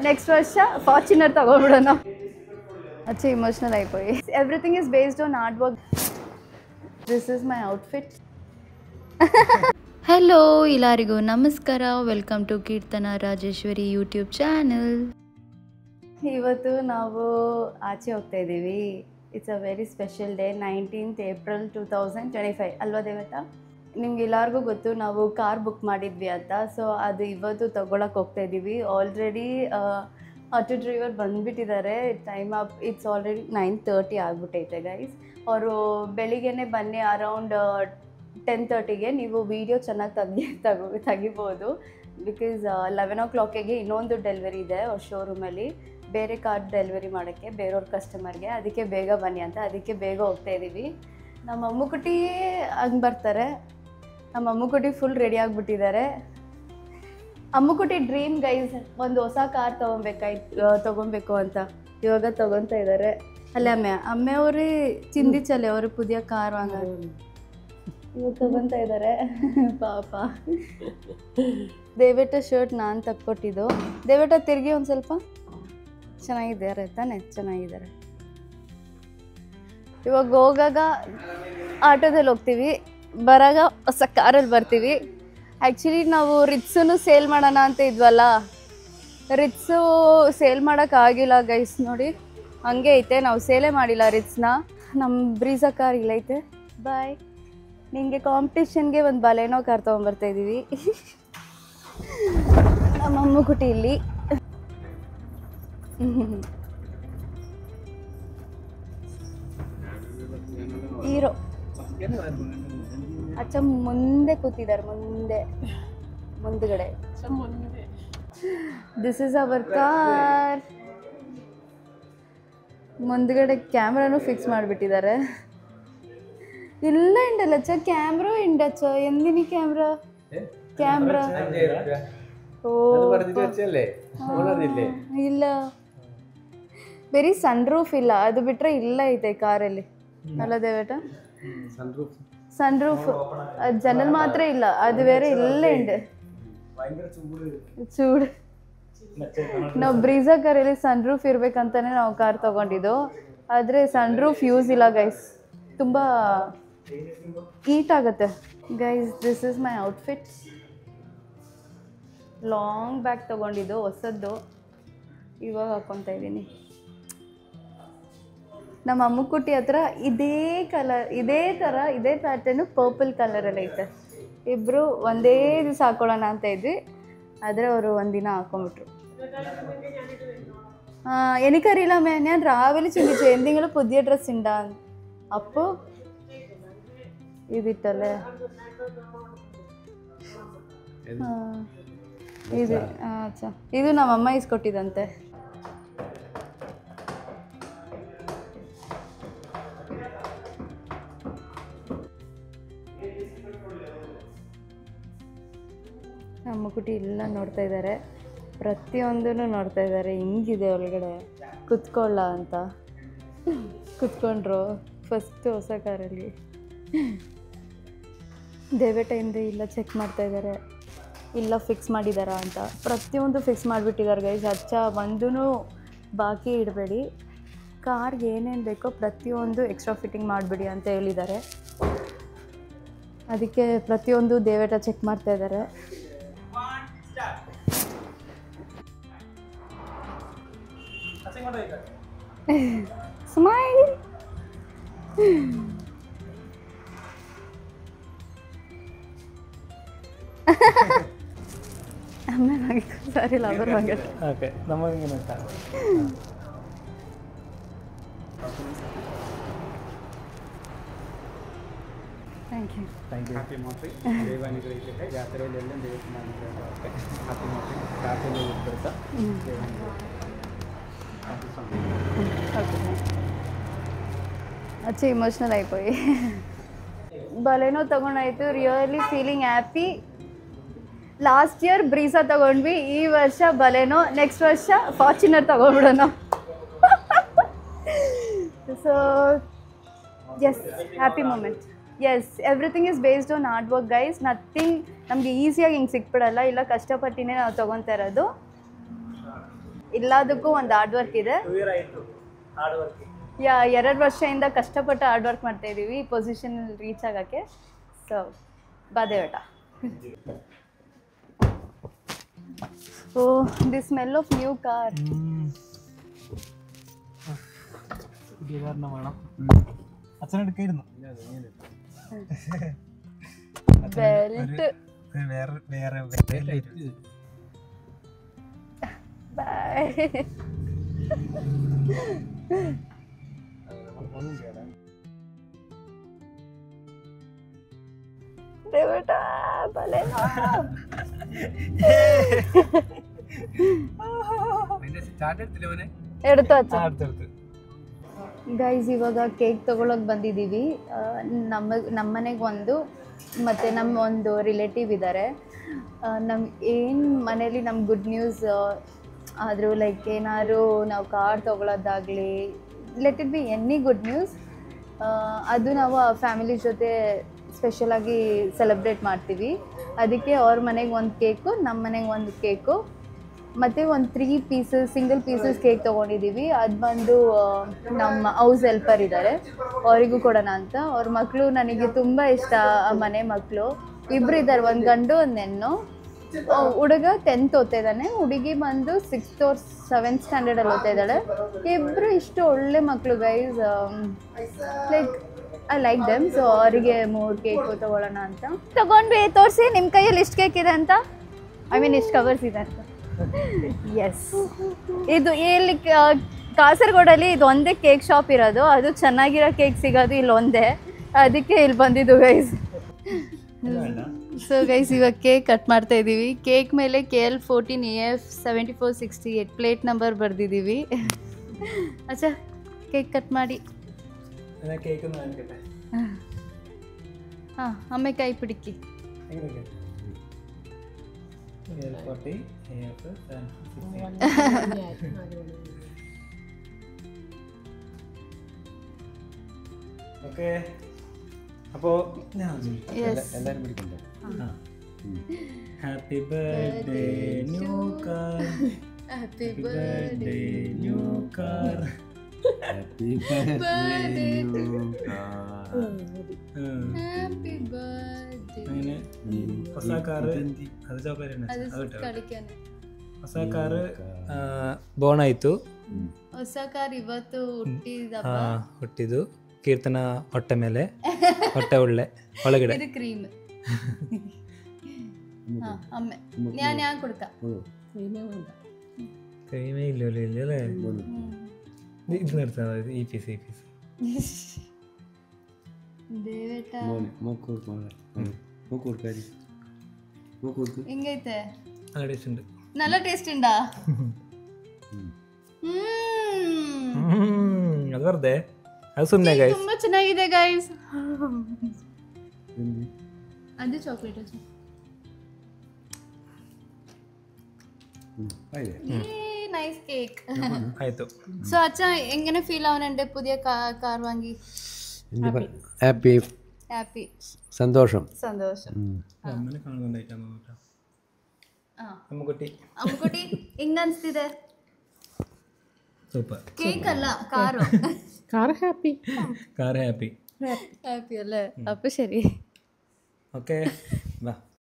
Next ವರ್ಷ Fortuner ತಗೊಂಡ್ಬಿಡೋಣ. ಅಚ್ಚ emotional అయిపోయి. Everything is based on hard work. This is my outfit. Hello ಎಲ್ಲರಿಗೂ ನಮಸ್ಕಾರ, welcome to Keerthana Rajeshwari YouTube channel. ಇವತ್ತು ನಾವು ಆಚೆ ಹೋಗ್ತಾ ಇದ್ದೀವಿ. It's a very special day, 19th April 2025 ಅಲ್ವಾ ದೇವತಾ? ನಿಮ್ಗೆ ಎಲ್ಲರಿಗೂ ಗೊತ್ತು ನಾವು ಕಾರ್ ಬುಕ್ ಮಾಡಿದ್ವಿ ಅಂತ. ಸೊ ಅದು ಇವತ್ತು ತೊಗೊಳಕ್ಕೆ ಹೋಗ್ತಾ ಇದ್ದೀವಿ. ಆಲ್ರೆಡಿ ಆಟೋ ಡ್ರೈವರ್ ಬಂದುಬಿಟ್ಟಿದ್ದಾರೆ. ಟೈಮ್ ಅಪ್, ಇಟ್ಸ್ ಆಲ್ರೆಡಿ 9:30 ಆಗಿಬಿಟ್ಟೈತೆ ಗೈಸ್. ಅವರು ಬೆಳಿಗ್ಗೆನೇ ಬನ್ನಿ ಅರೌಂಡ್ 10:30ಗೆ ನೀವು ವೀಡಿಯೋ ಚೆನ್ನಾಗಿ ತೆಗಿಬೋದು. ಬಿಕಾಸ್ 11 o'clockಗೆ ಇನ್ನೊಂದು ಡೆಲಿವರಿ ಇದೆ ಅವ್ರ ಶೋರೂಮಲ್ಲಿ, ಬೇರೆ ಕಾರ್ ಡೆಲಿವರಿ ಮಾಡೋಕ್ಕೆ ಬೇರೆಯವ್ರ ಕಸ್ಟಮರ್ಗೆ. ಅದಕ್ಕೆ ಬೇಗ ಬನ್ನಿ ಅಂತ, ಅದಕ್ಕೆ ಬೇಗ ಹೋಗ್ತಾ ಇದ್ದೀವಿ. ನಮ್ಮ ಅಮ್ಮುಕುಟಿ ಹಂಗೆ ಬರ್ತಾರೆ. ನಮ್ಮ ಅಮ್ಮುಕುಟಿ ಫುಲ್ ರೆಡಿ ಆಗಿಬಿಟ್ಟಿದ್ದಾರೆ. ಅಮ್ಮುಕುಟಿ ಡ್ರೀಮ್ ಗೈಸ್, ಒಂದು ಹೊಸ ಕಾರ್ ತೊಗೊಬೇಕು ಅಂತ ಇವಾಗ ತೊಗೊತಾ ಇದ್ದಾರೆ. ಅಲ್ಲೇ ಅಮ್ಮೆಯವ್ರೇ ಚಿಂದಿಚಲೆ ಅವರು ಪುದಿಯ ಕಾರ್ ವಾಂಗ ಇವಾಗ ತೊಗೊತಾ ಇದ್ದಾರೆ ಪಾಪ. ದೇವೇಟ ಶರ್ಟ್ ನಾನು ತಕ್ಕೊಟ್ಟಿದ್ದು. ದೇವೇಟ ತಿರುಗಿ ಒಂದು ಸ್ವಲ್ಪ. ಚೆನ್ನಾಗಿದ್ದಾರೆ ತಾನೆ? ಚೆನ್ನಾಗಿದ್ದಾರೆ. ಇವಾಗ ಹೋಗಾಗ ಆಟೋದಲ್ಲಿ ಹೋಗ್ತೀವಿ, ಬರಾಗ ಹೊಸ ಕಾರಲ್ಲಿ ಬರ್ತೀವಿ. ಆ್ಯಕ್ಚುಲಿ ನಾವು ರಿಟ್ಸನ್ನು ಸೇಲ್ ಮಾಡೋಣ ಅಂತ ಇದ್ವಲ್ಲ, ರಿಟ್ಸು ಸೇಲ್ ಮಾಡೋಕ್ಕಾಗಿಲ್ಲ ಗೈಸ್. ನೋಡಿ ಹಂಗೆ ಐತೆ, ನಾವು ಸೇಲೇ ಮಾಡಿಲ್ಲ ರಿಟ್ಸ್ನ. ನಮ್ಮ ಬ್ರೀಝಾ ಕಾರ್ ಇಲ್ಲೈತೆ. ಬಾಯ್. ನಿಮಗೆ ಕಾಂಪಿಟೇಷನ್ಗೆ ಒಂದು ಬಲೆನೋ ಕಾರ್ ತೊಗೊಂಬರ್ತಾಯಿದ್ದೀವಿ. ನಮ್ಮ ಅಮ್ಮುಕುಟಿ ಇಲ್ಲಿ ಹೀರೋ ಅಚ್ಚ ಮುಂದೆ ಕೂತಿದ್ದಾರೆ, ಮುಂದ್ಗಡೆ. This is our car. ಮುಂದ್ಗಡೆ ಕ್ಯಾಮ್ರಾನು ಫಿಕ್ಸ್ ಮಾಡಿಬಿಟ್ಟಿದ್ದಾರೆ. ಇಲ್ಲ ಇಂಡಲ್ಲಚ್ಚ ಕ್ಯಾಮ್ರಾ ಇಂಡಚ್ಚ ಎಂದಿನಿ ಕ್ಯಾಮ್ರಾ ಓ ಇಲ್ಲ, ಬರೀ ಸನ್ ರೂಫ್ ಇಲ್ಲ, ಅದು ಬಿಟ್ಟರೆ ಇಲ್ಲ ಐತೆ ಕಾರಲ್ಲಿ. ಅಲ್ಲ ದೇವೇಟ? ಸನ್ ರೂಫ್ ಜನಲ್ ಮಾತ್ರ ಇಲ್ಲ, ಅದು ಬೇರೆ ಇಲ್ಲ ಇಂಡೆ ಚೂಡು. ನಾವು ಬ್ರೀಝಾ ಕಾರಲ್ಲಿ ಸನ್ ರೂಫ್ ಇರ್ಬೇಕಂತಾನೆ ನಾವು ಕಾರ್ ತೊಗೊಂಡಿದ್ದು. ಆದರೆ ಸನ್ ರೂಫ್ ಯೂಸ್ ಇಲ್ಲ ಗೈಸ್, ತುಂಬ ಹೀಟ್ ಆಗುತ್ತೆ guys. This is my outfit. Long bag ತೊಗೊಂಡಿದ್ದು ಹೊಸದ್ದು, ಇವಾಗ ಹಾಕ್ಕೊತಾ ಇದ್ದೀನಿ. ನಮ್ಮ ಅಮ್ಮುಕುಟಿ ಹತ್ರ ಇದೇ ಕಲರ್, ಇದೇ ಥರ ಇದೇ ಪ್ಯಾಟರ್ನು ಪರ್ಪಲ್ ಕಲರಲ್ಲಿ ಐತೆ. ಇಬ್ಬರು ಒಂದೇ ದಿವಸ ಹಾಕ್ಕೊಳ್ಳೋಣ ಅಂತ ಇದ್ವಿ, ಆದರೆ ಅವರು ಒಂದಿನ ಹಾಕ್ಕೊಂಬಿಟ್ರು. എനിക്കറിയില്ല അമ്മേ, ഞാൻ രാവിലെ ചിന്തിച്ചു എന്തെങ്കിലും പുതിയ ഡ്രസ്സ് ഉണ്ടാ. അപ്പോൾ ഇതിട്ടല്ലേ ಇದು ಅಚ್ಚಾ, ಇದು ನಮ್ಮ ಅಮ್ಮ ಇಸ್ಕೊಟ್ಟಿದಂತೆ. ಅಮ್ಮುಕುಟಿ ಎಲ್ಲ ನೋಡ್ತಾ ಇದ್ದಾರೆ, ಪ್ರತಿಯೊಂದನ್ನು ನೋಡ್ತಾ ಇದ್ದಾರೆ. ಹಿಂಗಿದೆ ಒಳಗಡೆ ಕುತ್ಕೊಳ್ಳ ಅಂತ ಕುತ್ಕೊಂಡ್ರು ಫಸ್ಟ್ ಹೊಸ ಕಾರಲ್ಲಿ. ದೇವೇಟೆಯಿಂದ ಇಲ್ಲ ಚೆಕ್ ಮಾಡ್ತಾ ಇದ್ದಾರೆ, ಇಲ್ಲ ಫಿಕ್ಸ್ ಮಾಡಿದಾರಾ ಅಂತ. ಪ್ರತಿಯೊಂದು ಫಿಕ್ಸ್ ಮಾಡಿಬಿಟ್ಟಿದ್ದಾರೆ ಗೈಸ್. ಅಚ್ಚ ಒಂದೂ ಬಾಕಿ ಇಡಬೇಡಿ, ಕಾರ್ಗೆ ಏನೇನು ಬೇಕೋ ಪ್ರತಿಯೊಂದು ಎಕ್ಸ್ಟ್ರಾ ಫಿಟ್ಟಿಂಗ್ ಮಾಡಿಬಿಡಿ ಅಂತ ಹೇಳಿದ್ದಾರೆ. ಅದಕ್ಕೆ ಪ್ರತಿಯೊಂದು ದೇವೇಟ ಚೆಕ್ ಮಾಡ್ತಾ ಇದ್ದಾರೆ. ಸ್ಮೈಲ್. ಅಮ್ಮ ಸರಿ ಲವರ್ ಹಂಗೆ ಓಕೆ ನಮಗೆ ಥ್ಯಾಂಕ್ ಯು. ಹ್ಯಾಪಿ ಮೋಟ್ರಿ ದೇವಾನಿಗಳಿಗೆ ಜಾತ್ರೆಯಲ್ಲೆಲ್ಲ ದೇವಸ್ಥಾನ ಹ್ಯಾಪಿ ಮೋಟ್ರಿ ಜಾತ್ರೆಯಲ್ಲಿ ಇರ್ತಾರೆ ಅಚ್ಚ ಇಮೋಷ್ನಲ್ అయిపోయి. ಬಲೆನೋ ತಗೊಂಡಾಯ್ತು, really feeling happy. Last year Brezza ತಗೊಂಡ್ವಿ, ಈ ವರ್ಷ ಬಲೆನೋ, ನೆಕ್ಸ್ಟ್ ವರ್ಷ ಫಾರ್ಚುನರ್ ತಗೊಂಡ್ಬಿಡೋಣ. So yes, happy moment. Yes everything is based on hard work guys. Nothing ನಮಗೆ ಈಸಿಯಾಗಿ ಹಿಂಗೆ ಸಿಕ್ಬಿಡಲ್ಲ, ಇಲ್ಲ ಕಷ್ಟಪಟ್ಟಿನೇ ನಾವು ತೊಗೊತಾ ಇರೋದು. ಎಲ್ಲದಕ್ಕೂ ಒಂದು ಹಾರ್ಡ್ ವರ್ಕ್ ಇದೆ. ಯಾ 2 ವರ್ಷದಿಂದ ಕಷ್ಟಪಟ್ಟು ಹಾರ್ಡ್ ವರ್ಕ್ ಮಾಡ್ತಾ ಇದ್ದೀವಿ ಈ ಪೊಸಿಷನಲ್ಲಿ ರೀಚ್ ಆಗೋಕ್ಕೆ. ಸೊ ಬಾದೇವಟ. Oh the smell of new car. Belt ബൈ. ദേവട്ടാ ഭലേ എടുത്തു വച്ച ಗೈಸ್. ಇವಾಗ ಕೇಕ್ ತೊಗೊಳಕ್ಕೆ ಬಂದಿದ್ದೀವಿ. ನಮ್ಮನೆಗೆ ಒಂದು ಮತ್ತು ನಮ್ಮ ಒಂದು ರಿಲೇಟಿವ್ ಇದ್ದಾರೆ. ನಮ್ಮ ಏನು ಮನೇಲಿ ನಮ್ಮ ಗುಡ್ ನ್ಯೂಸ್ ಆದರೂ ಲೈಕ್ ಏನಾದ್ರು ನಾವು ಕಾರ್ ತೊಗೊಳೋದಾಗಲಿ, let it be any good news, ಅದು ನಾವು ಆ ಫ್ಯಾಮಿಲಿ ಜೊತೆ ಸ್ಪೆಷಲಾಗಿ ಸೆಲೆಬ್ರೇಟ್ ಮಾಡ್ತೀವಿ. ಅದಕ್ಕೆ ಅವ್ರ ಮನೆಗೆ ಒಂದು ಕೇಕು, ನಮ್ಮ ಮನೆಗೆ ಒಂದು ಕೇಕು, ಮತ್ತು ಒಂದು 3 ಪೀಸಸ್ ಸಿಂಗಲ್ ಪೀಸಸ್ ಕೇಕ್ ತೊಗೊಂಡಿದ್ದೀವಿ. ಅದು ಬಂದು ನಮ್ಮ ಹೌಸ್ ಹೆಲ್ಪರ್ ಇದ್ದಾರೆ, ಅವರಿಗೂ ಕೊಡೋಣ ಅಂತ. ಅವ್ರ ಮಕ್ಕಳು ನನಗೆ ತುಂಬ ಇಷ್ಟ, ಆ ಮನೆ ಮಕ್ಕಳು ಇಬ್ಬರು ಇದ್ದಾರೆ, ಒಂದು ಗಂಡು ಒಂದು ಹೆಣ್ಣು. ಹುಡುಗ 10th ಓದ್ತಾ ಇದ್ದಾನೆ, ಹುಡುಗಿ ಬಂದು 6th or 7th ಸ್ಟ್ಯಾಂಡರ್ಡಲ್ಲಿ ಓದ್ತಾ ಇದ್ದಾಳೆ. ಇಬ್ಬರು ಇಷ್ಟು ಒಳ್ಳೆ ಮಕ್ಕಳು guys. Like I like them. So ಅವರಿಗೆ 3 ಕೇಕು ತೊಗೊಳ್ಳೋಣ ಅಂತ ತೊಗೊಂಡ್ವಿ. ತೋರಿಸಿ ನಿಮ್ಮ ಕೈಯಲ್ಲಿ ಇಷ್ಟು ಕೇಕ್ ಇದೆ ಅಂತ, ಐ ಮೀನ್ ಇಷ್ಟು ಕವರ್ಸ್ ಇದೆ ಅಂತ. ಎಸ್, ಇದು ಇಲ್ಲಿ ಕಾಸರಗೋಡಲ್ಲಿ ಇದು ಒಂದೇ ಕೇಕ್ ಶಾಪ್ ಇರೋದು, ಅದು ಚೆನ್ನಾಗಿರೋ ಕೇಕ್ ಸಿಗೋದು ಇಲ್ಲಿ ಒಂದೇ, ಅದಕ್ಕೆ ಇಲ್ಲಿ ಬಂದಿದ್ದು ಗೈಸ್. ಸೊ ಗೈಸ್ ಇವಾಗ ಕೇಕ್ ಕಟ್ ಮಾಡ್ತಾ ಇದ್ದೀವಿ. ಕೇಕ್ ಮೇಲೆ KL14AF 7468 ಪ್ಲೇಟ್ ನಂಬರ್ ಬರೆದಿದ್ದೀವಿ. ಅಚ್ಚಾ ಕೇಕ್ ಕಟ್ ಮಾಡಿ. ಹಾಂ ಅಮ್ಮೆ ಕೈ ಪಿಡಿಕಿ. ഓക്കെ, അപ്പോൾ എല്ലാവരും പിടിക്കണ്ടേ? Happy birthday new car, happy birthday new car, happy birthday new car, happy birthday. അങ്ങനെ ಹೊಸ ಕಾರು, ಅದು ಚಾಕ್ಲೇಟ್, ಹೊಸ ಕಾರು ಬೋರ್ನ್ ಆಯಿತು. ಹೊಸ ಕಾರ್ ಇವತ್ತು ಹುಟ್ಟಿದ್ದು ಕೀರ್ತನ ಹೊಟ್ಟೆ ಮೇಲೆ, ಹೊಟ್ಟೆ ಒಳಗಡೆ ಇದು ಕ್ರೀಮ್. ಅಮ್ಮೆ ഞാൻ കൊടുക്കാം. ക്രീമേ ഇല്ലല്ലേ, ഇത് നിർത്താം. ഈ പീസ് ಹೆಂಗೈತೆ? നല്ല ടേസ്റ്റ് ഉണ്ട്. നല്ല ടേസ്റ്റ് ഉണ്ടാ? ಅದು ಬರ್ದೆ, ಅದು ಸುಮ್ಮನೆ ಗೈಸ್. ತುಂಬಾ ಚೆನ್ನಾಗಿದೆ ಗೈಸ್. ಅದು ಚಾಕ್ಲೇಟ್ നൈസ് കേക്ക് ആയിട്ടോ. സോ അച്ഛാ എങ്ങനെ ഫീൽ ആവുന്നുണ്ട് പുതിയ കാർ വാങ്ങി? ഹാപ്പി ഹാപ്പി, സന്തോഷം. അമ്മനെ കാണുന്നുണ്ടായിട്ടാണ് കേട്ടോ. അമ്മുക്കുട്ടി ಹೆಂಗ ಅನ್ಸ್ತಿದೆ? ಸೂಪರ್. ಕೇಕ್ ಅಲ್ಲ, ಕಾರು. കാർ ഹാപ്പി ಹ್ಯಾಪಿ ಅല്ലേ? ಅಪ್ಪ ಸರಿ. ಓಕೆ ಬಾ.